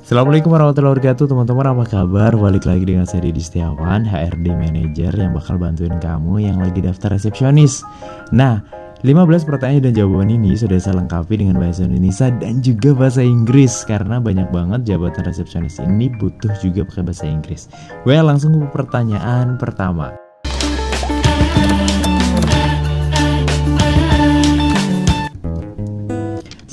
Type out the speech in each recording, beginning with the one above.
Assalamualaikum warahmatullahi wabarakatuh teman-teman, apa kabar? Balik lagi dengan saya Didi Setiawan, HRD Manager yang bakal bantuin kamu yang lagi daftar resepsionis. Nah, 15 pertanyaan dan jawaban ini sudah saya lengkapi dengan bahasa Indonesia dan juga bahasa Inggris, karena banyak banget jabatan resepsionis ini butuh juga pakai bahasa Inggris. Langsung ke pertanyaan pertama.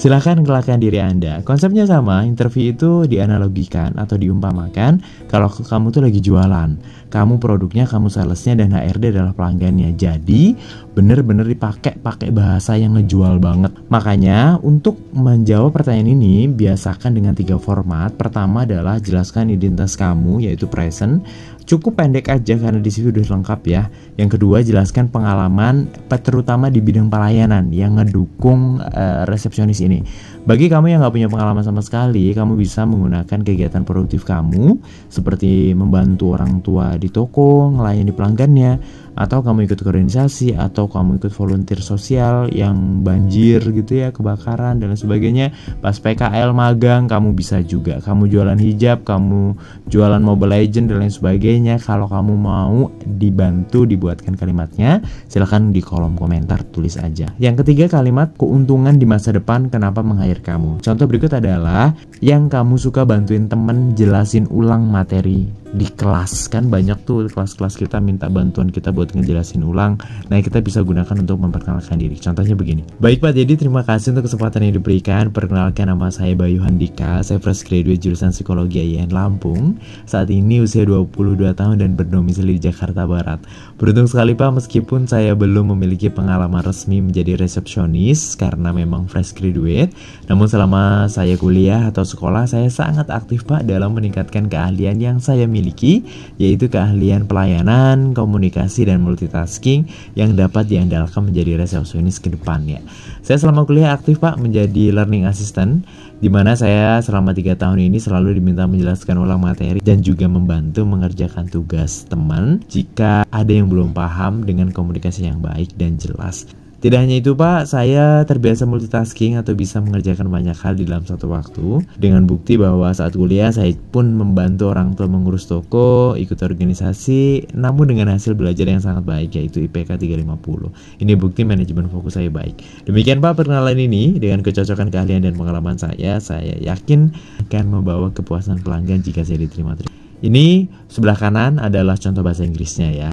Silahkan kenalkan diri Anda. Konsepnya sama, interview itu dianalogikan atau diumpamakan kalau kamu tuh lagi jualan. Kamu produknya, kamu salesnya, dan HRD adalah pelanggannya. Jadi bener-bener pakai bahasa yang ngejual banget. Makanya untuk menjawab pertanyaan ini biasakan dengan 3 format. Pertama adalah jelaskan identitas kamu, yaitu present. Cukup pendek aja karena di situ udah lengkap ya. Yang kedua, jelaskan pengalaman terutama di bidang pelayanan yang ngedukung resepsionis ini. Bagi kamu yang gak punya pengalaman sama sekali, kamu bisa menggunakan kegiatan produktif kamu seperti membantu orang tua di toko, ngelayani pelanggannya, atau kamu ikut organisasi, atau kamu ikut volunteer sosial yang banjir gitu ya, kebakaran dan lain sebagainya. Pas PKL magang kamu bisa juga. Kamu jualan hijab, kamu jualan Mobile Legends dan lain sebagainya. Kalau kamu mau dibantu dibuatkan kalimatnya, silahkan di kolom komentar tulis aja. Yang ketiga, kalimat keuntungan di masa depan kenapa meng-hire kamu. Contoh berikut adalah yang kamu suka bantuin temen jelasin ulang materi di kelas. Kan banyak tuh kelas-kelas kita minta bantuan kita buat ngejelasin ulang. Nah, kita bisa gunakan untuk memperkenalkan diri. Contohnya begini. Baik Pak Dedi, terima kasih untuk kesempatan yang diberikan. Perkenalkan, nama saya Bayu Handika. Saya fresh graduate jurusan Psikologi IAIN Lampung. Saat ini usia 22 tahun dan berdomisili di Jakarta Barat. Beruntung sekali Pak, meskipun saya belum memiliki pengalaman resmi menjadi resepsionis karena memang fresh graduate. Namun selama saya kuliah atau sekolah, saya sangat aktif Pak dalam meningkatkan keahlian yang saya miliki, yaitu keahlian pelayanan, komunikasi, dan multitasking yang dapat diandalkan menjadi resepsionis ke depannya. Saya selama kuliah aktif Pak menjadi learning assistant, di mana saya selama 3 tahun ini selalu diminta menjelaskan ulang materi dan juga membantu mengerjakan tugas teman jika ada yang belum paham dengan komunikasi yang baik dan jelas. Tidak hanya itu Pak, saya terbiasa multitasking atau bisa mengerjakan banyak hal di dalam satu waktu. Dengan bukti bahwa saat kuliah saya pun membantu orang tua mengurus toko, ikut organisasi, namun dengan hasil belajar yang sangat baik, yaitu IPK 350. Ini bukti manajemen fokus saya baik. Demikian Pak perkenalan ini. Dengan kecocokan keahlian dan pengalaman saya yakin akan membawa kepuasan pelanggan jika saya diterima. Ini sebelah kanan adalah contoh bahasa Inggrisnya ya.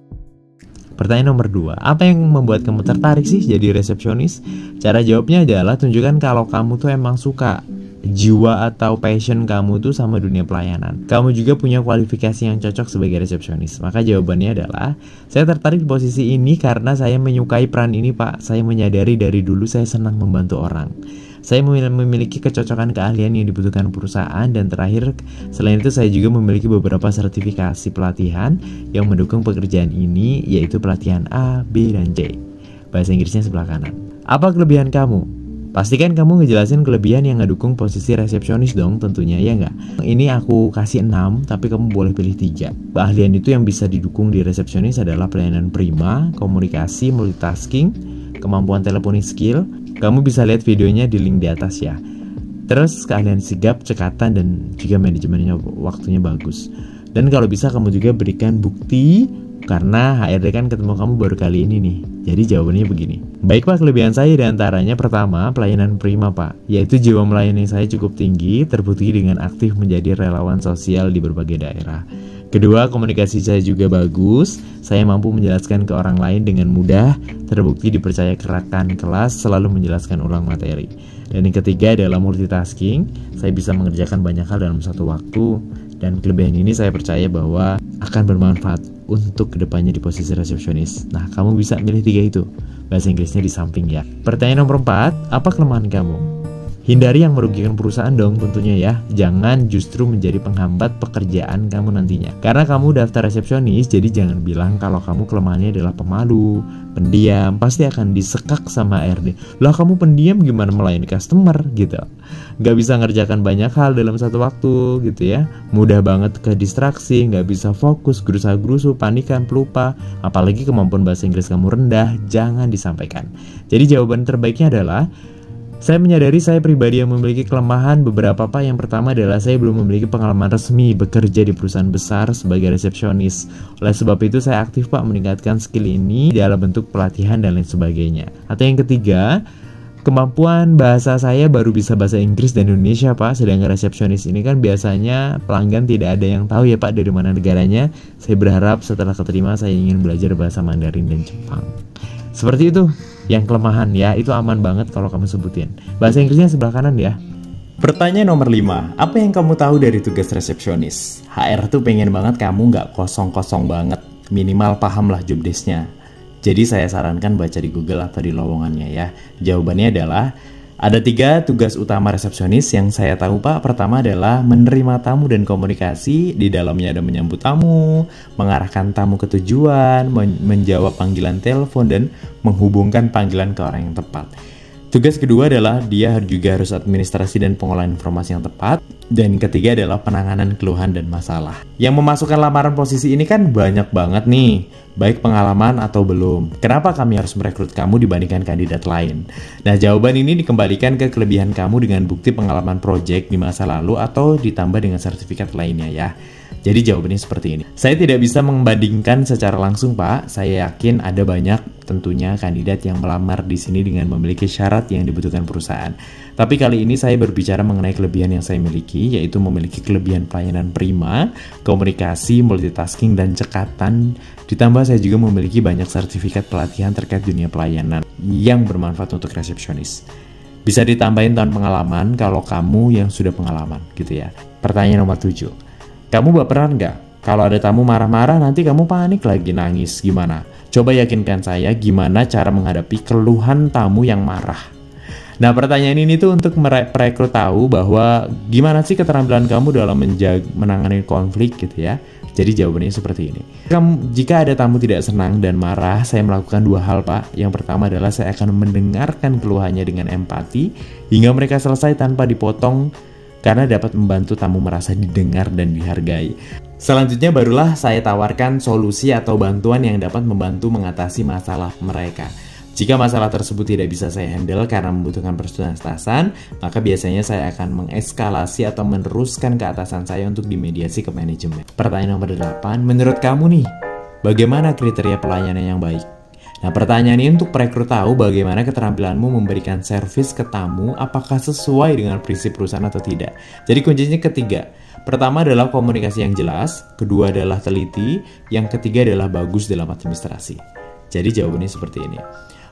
Pertanyaan nomor 2, apa yang membuat kamu tertarik sih jadi resepsionis? Cara jawabnya adalah tunjukkan kalau kamu tuh emang suka. Jiwa atau passion kamu tuh sama dunia pelayanan. Kamu juga punya kualifikasi yang cocok sebagai resepsionis. Maka jawabannya adalah, saya tertarik di posisi ini karena saya menyukai peran ini Pak. Saya menyadari dari dulu saya senang membantu orang. Saya memiliki kecocokan keahlian yang dibutuhkan perusahaan. Dan terakhir, selain itu saya juga memiliki beberapa sertifikasi pelatihan yang mendukung pekerjaan ini, yaitu pelatihan A, B, dan C. Bahasa Inggrisnya sebelah kanan. Apa kelebihan kamu? Pastikan kamu ngejelasin kelebihan yang ngedukung posisi resepsionis dong tentunya, ya nggak? Ini aku kasih 6, tapi kamu boleh pilih 3. Keahlian itu yang bisa didukung di resepsionis adalah pelayanan prima, komunikasi, multitasking, kemampuan teleponi skill. Kamu bisa lihat videonya di link di atas ya. Terus keahlian sigap, cekatan, dan juga manajemennya waktunya bagus. Dan kalau bisa kamu juga berikan bukti, karena HRD kan ketemu kamu baru kali ini nih. Jadi jawabannya begini. Baik Pak, kelebihan saya diantaranya pertama, pelayanan prima Pak, yaitu jiwa melayani saya cukup tinggi, terbukti dengan aktif menjadi relawan sosial di berbagai daerah. Kedua, komunikasi saya juga bagus. Saya mampu menjelaskan ke orang lain dengan mudah, terbukti dipercaya ke rekan kelas selalu menjelaskan ulang materi. Dan yang ketiga adalah multitasking. Saya bisa mengerjakan banyak hal dalam satu waktu. Dan kelebihan ini saya percaya bahwa akan bermanfaat untuk kedepannya di posisi resepsionis. Nah, kamu bisa milih 3 itu. Bahasa Inggrisnya di samping ya. Pertanyaan nomor 4, apa kelemahan kamu? Hindari yang merugikan perusahaan dong tentunya ya. Jangan justru menjadi penghambat pekerjaan kamu nantinya. Karena kamu daftar resepsionis, jadi jangan bilang kalau kamu kelemahannya adalah pemalu, pendiam. Pasti akan disekak sama HRD. Lah kamu pendiam gimana melayani customer gitu. Gak bisa ngerjakan banyak hal dalam satu waktu gitu ya. Mudah banget ke distraksi, gak bisa fokus, gerusa-gerusu, panikan, pelupa. Apalagi kemampuan bahasa Inggris kamu rendah, jangan disampaikan. Jadi jawaban terbaiknya adalah Saya menyadari saya pribadi yang memiliki kelemahan beberapa, Pak. Yang pertama adalah saya belum memiliki pengalaman resmi bekerja di perusahaan besar sebagai resepsionis. Oleh sebab itu saya aktif, Pak, meningkatkan skill ini dalam bentuk pelatihan dan lain sebagainya. Atau yang ketiga, kemampuan bahasa saya baru bisa bahasa Inggris dan Indonesia, Pak. Sedangkan resepsionis ini kan biasanya pelanggan tidak ada yang tahu ya, Pak, dari mana negaranya. Saya berharap setelah keterima saya ingin belajar bahasa Mandarin dan Jepang. Seperti itu. Yang kelemahan ya, itu aman banget kalau kamu sebutin. Bahasa Inggrisnya sebelah kanan ya. Pertanyaan nomor 5. Apa yang kamu tahu dari tugas resepsionis? HR tuh pengen banget kamu nggak kosong-kosong banget. Minimal paham lah job desk-nya. Jadi saya sarankan baca di Google atau di lowongannya ya. Jawabannya adalah ada 3 tugas utama resepsionis yang saya tahu, Pak. Pertama adalah menerima tamu dan komunikasi. Di dalamnya ada menyambut tamu, mengarahkan tamu ke tujuan, menjawab panggilan telepon, dan menghubungkan panggilan ke orang yang tepat. Tugas kedua adalah dia juga harus administrasi dan pengolahan informasi yang tepat. Dan ketiga adalah penanganan keluhan dan masalah. Yang memasukkan lamaran posisi ini kan banyak banget nih, baik pengalaman atau belum. Kenapa kami harus merekrut kamu dibandingkan kandidat lain? Nah, jawaban ini dikembalikan ke kelebihan kamu dengan bukti pengalaman proyek di masa lalu atau ditambah dengan sertifikat lainnya ya. Jadi jawabannya seperti ini. Saya tidak bisa membandingkan secara langsung, Pak. Saya yakin ada banyak tentunya kandidat yang melamar di sini dengan memiliki syarat yang dibutuhkan perusahaan. Tapi kali ini saya berbicara mengenai kelebihan yang saya miliki, yaitu memiliki kelebihan pelayanan prima, komunikasi, multitasking, dan cekatan. Ditambah saya juga memiliki banyak sertifikat pelatihan terkait dunia pelayanan yang bermanfaat untuk resepsionis. Bisa ditambahin tahun pengalaman kalau kamu yang sudah pengalaman gitu ya. Pertanyaan nomor 7. Kamu baperan nggak? Kalau ada tamu marah-marah nanti kamu panik lagi nangis, gimana? Coba yakinkan saya gimana cara menghadapi keluhan tamu yang marah. Nah, pertanyaan ini tuh untuk merekrut tahu bahwa gimana sih keterampilan kamu dalam menangani konflik gitu ya. Jadi jawabannya seperti ini. Jika ada tamu tidak senang dan marah, saya melakukan 2 hal, Pak. Yang pertama adalah saya akan mendengarkan keluhannya dengan empati hingga mereka selesai tanpa dipotong, karena dapat membantu tamu merasa didengar dan dihargai. Selanjutnya barulah saya tawarkan solusi atau bantuan yang dapat membantu mengatasi masalah mereka. Jika masalah tersebut tidak bisa saya handle karena membutuhkan pertuntasan, maka biasanya saya akan mengeskalasi atau meneruskan ke atasan saya untuk dimediasi ke manajemen. Pertanyaan nomor 8, menurut kamu nih, bagaimana kriteria pelayanan yang baik? Nah, pertanyaan ini untuk perekrut tahu bagaimana keterampilanmu memberikan servis ke tamu, apakah sesuai dengan prinsip perusahaan atau tidak. Jadi kuncinya ketiga. Pertama adalah komunikasi yang jelas, kedua adalah teliti, yang ketiga adalah bagus dalam administrasi. Jadi jawabannya seperti ini.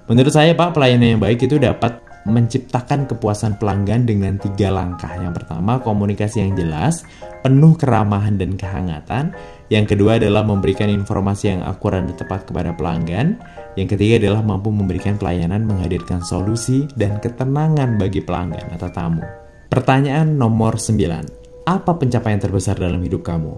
Menurut saya, Pak, pelayanan yang baik itu dapat menciptakan kepuasan pelanggan dengan 3 langkah. Yang pertama, komunikasi yang jelas, penuh keramahan dan kehangatan. Yang kedua adalah memberikan informasi yang akurat dan tepat kepada pelanggan. Yang ketiga adalah mampu memberikan pelayanan, menghadirkan solusi dan ketenangan bagi pelanggan atau tamu. Pertanyaan nomor 9. Apa pencapaian terbesar dalam hidup kamu?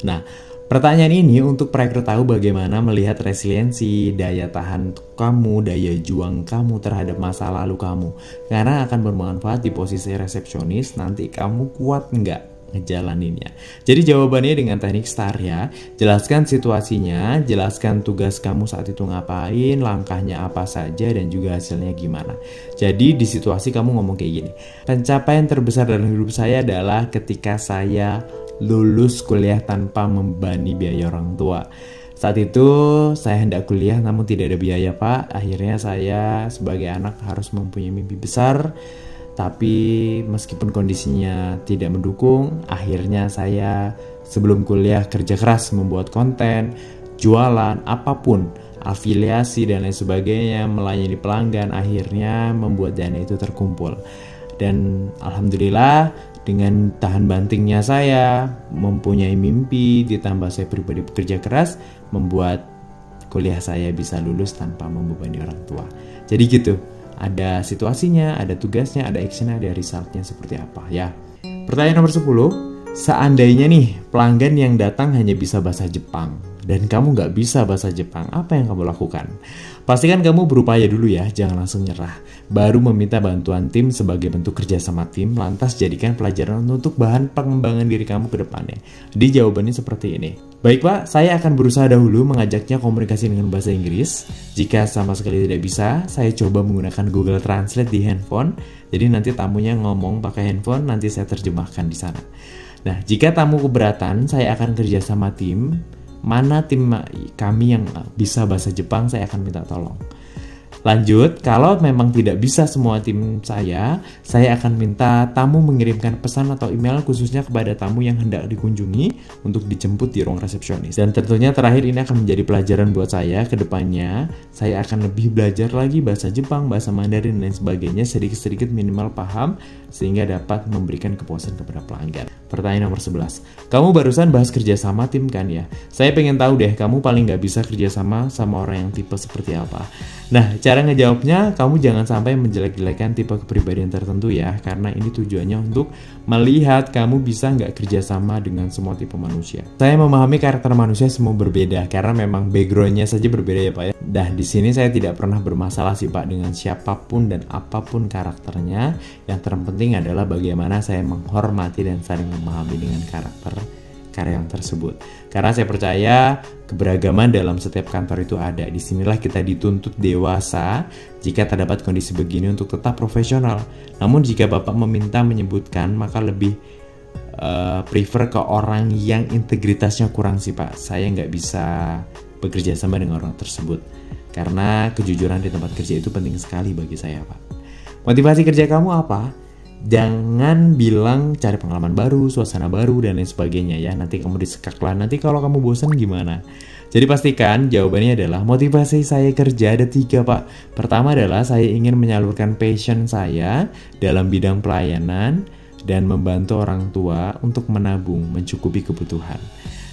Nah, pertanyaan ini untuk perekrut tahu bagaimana melihat resiliensi, daya tahan kamu, daya juang kamu terhadap masa lalu kamu. Karena akan bermanfaat di posisi resepsionis, nanti kamu kuat nggak ngejalaninnya. Jadi jawabannya dengan teknik STAR ya. Jelaskan situasinya, jelaskan tugas kamu saat itu ngapain, langkahnya apa saja, dan juga hasilnya gimana. Jadi di situasi kamu ngomong kayak gini. Pencapaian terbesar dalam hidup saya adalah ketika saya lulus kuliah tanpa membebani biaya orang tua. Saat itu saya hendak kuliah namun tidak ada biaya, Pak. Akhirnya saya sebagai anak harus mempunyai mimpi besar. Tapi meskipun kondisinya tidak mendukung, akhirnya saya sebelum kuliah kerja keras membuat konten, jualan, apapun, afiliasi dan lain sebagainya, melayani pelanggan, akhirnya membuat dana itu terkumpul. Dan alhamdulillah dengan tahan bantingnya saya, mempunyai mimpi, ditambah saya pribadi bekerja keras, membuat kuliah saya bisa lulus tanpa membebani orang tua. Jadi gitu. Ada situasinya, ada tugasnya, ada actionnya, ada resultnya seperti apa ya. Pertanyaan nomor 10. Seandainya nih pelanggan yang datang hanya bisa bahasa Jepang, dan kamu nggak bisa bahasa Jepang, apa yang kamu lakukan? Pastikan kamu berupaya dulu ya, jangan langsung nyerah. Baru meminta bantuan tim sebagai bentuk kerja sama tim, lantas jadikan pelajaran untuk bahan pengembangan diri kamu ke depannya. Jadi jawabannya seperti ini. Baik Pak, saya akan berusaha dahulu mengajaknya komunikasi dengan bahasa Inggris. Jika sama sekali tidak bisa, saya coba menggunakan Google Translate di handphone. Jadi nanti tamunya ngomong pakai handphone, nanti saya terjemahkan di sana. Nah, jika tamu keberatan, saya akan kerja sama tim. Mana tim kami yang bisa bahasa Jepang, saya akan minta tolong. Lanjut, kalau memang tidak bisa semua tim saya akan minta tamu mengirimkan pesan atau email khususnya kepada tamu yang hendak dikunjungi untuk dijemput di ruang resepsionis. Dan tentunya terakhir ini akan menjadi pelajaran buat saya ke depannya. Saya akan lebih belajar lagi bahasa Jepang, bahasa Mandarin, dan lain sebagainya, sedikit-sedikit minimal paham sehingga dapat memberikan kepuasan kepada pelanggan. Pertanyaan nomor 11. Kamu barusan bahas kerjasama tim kan ya? Saya pengen tahu deh, kamu paling nggak bisa kerjasama sama orang yang tipe seperti apa? Nah, cara ngejawabnya, kamu jangan sampai menjelek-jelekan tipe kepribadian tertentu ya, karena ini tujuannya untuk melihat kamu bisa nggak kerjasama dengan semua tipe manusia. Saya memahami karakter manusia semua berbeda, karena memang backgroundnya saja berbeda ya Pak ya. Nah, di sini saya tidak pernah bermasalah sih Pak dengan siapapun dan apapun karakternya. Yang terpenting adalah bagaimana saya menghormati dan saling memahami dengan karakter karyawan tersebut. Karena saya percaya keberagaman dalam setiap kantor itu ada. Disinilah kita dituntut dewasa jika terdapat kondisi begini untuk tetap profesional. Namun jika Bapak meminta menyebutkan, maka lebih prefer ke orang yang integritasnya kurang sih Pak. Saya nggak bisa bekerja sama dengan orang tersebut. Karena kejujuran di tempat kerja itu penting sekali bagi saya Pak. Motivasi kerja kamu apa? Jangan bilang cari pengalaman baru, suasana baru, dan lain sebagainya ya. Nanti kamu disekak lah, nanti kalau kamu bosan gimana? Jadi pastikan jawabannya adalah motivasi saya kerja ada 3 Pak. Pertama adalah saya ingin menyalurkan passion saya dalam bidang pelayanan dan membantu orang tua untuk menabung, mencukupi kebutuhan.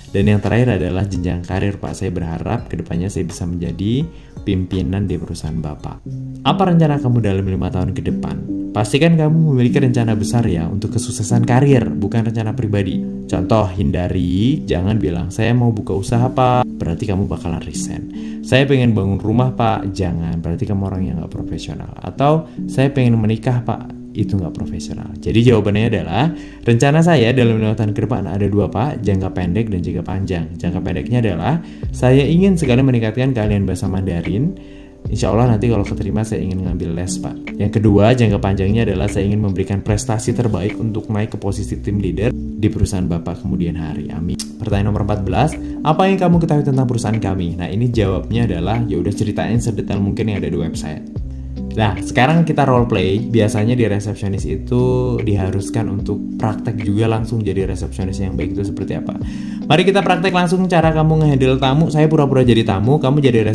Dan yang terakhir adalah jenjang karir Pak. Saya berharap kedepannya saya bisa menjadi pimpinan di perusahaan Bapak. Apa rencana kamu dalam 5 tahun ke depan? Pastikan kamu memiliki rencana besar ya untuk kesuksesan karir, bukan rencana pribadi. Contoh, hindari, jangan bilang saya mau buka usaha Pak, berarti kamu bakalan resign. Saya pengen bangun rumah Pak, jangan, berarti kamu orang yang gak profesional. Atau saya pengen menikah Pak, itu nggak profesional. Jadi jawabannya adalah rencana saya dalam 5 tahun ke depan ada 2 Pak, jangka pendek dan jangka panjang. Jangka pendeknya adalah saya ingin sekali meningkatkan keahlian bahasa Mandarin. Insya Allah nanti kalau keterima saya ingin ngambil les Pak. Yang kedua, jangka panjangnya adalah saya ingin memberikan prestasi terbaik untuk naik ke posisi tim leader di perusahaan Bapak kemudian hari. Amin. Pertanyaan nomor 14, apa yang kamu ketahui tentang perusahaan kami? Nah, ini jawabnya adalah ya udah ceritain sedetail mungkin yang ada di website. Nah, sekarang kita role play. Biasanya di resepsionis itu diharuskan untuk praktek juga langsung jadi resepsionis yang baik itu seperti apa. Mari kita praktek langsung cara kamu nge-handle tamu. Saya pura-pura jadi tamu, kamu jadi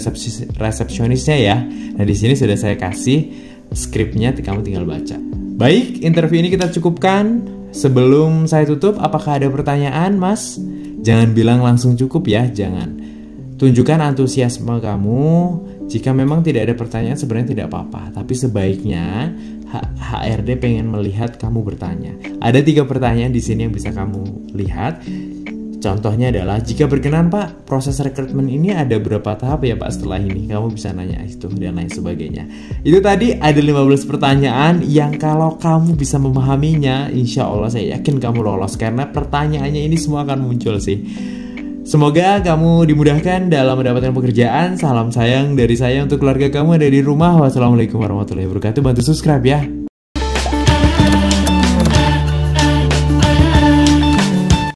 resepsionisnya ya. Nah, di sini sudah saya kasih skripnya, kamu tinggal baca. Baik, interview ini kita cukupkan. Sebelum saya tutup, apakah ada pertanyaan, Mas? Jangan bilang langsung cukup ya, jangan. Tunjukkan antusiasme kamu. Jika memang tidak ada pertanyaan sebenarnya tidak apa-apa, tapi sebaiknya HRD pengen melihat kamu bertanya. Ada 3 pertanyaan di sini yang bisa kamu lihat. Contohnya adalah, jika berkenan Pak, proses rekrutmen ini ada berapa tahap ya Pak setelah ini? Kamu bisa nanya itu dan lain sebagainya. Itu tadi ada 15 pertanyaan yang kalau kamu bisa memahaminya, insya Allah saya yakin kamu lolos. Karena pertanyaannya ini semua akan muncul sih. Semoga kamu dimudahkan dalam mendapatkan pekerjaan. Salam sayang dari saya untuk keluarga kamu ada di rumah. Wassalamualaikum warahmatullahi wabarakatuh. Bantu subscribe ya.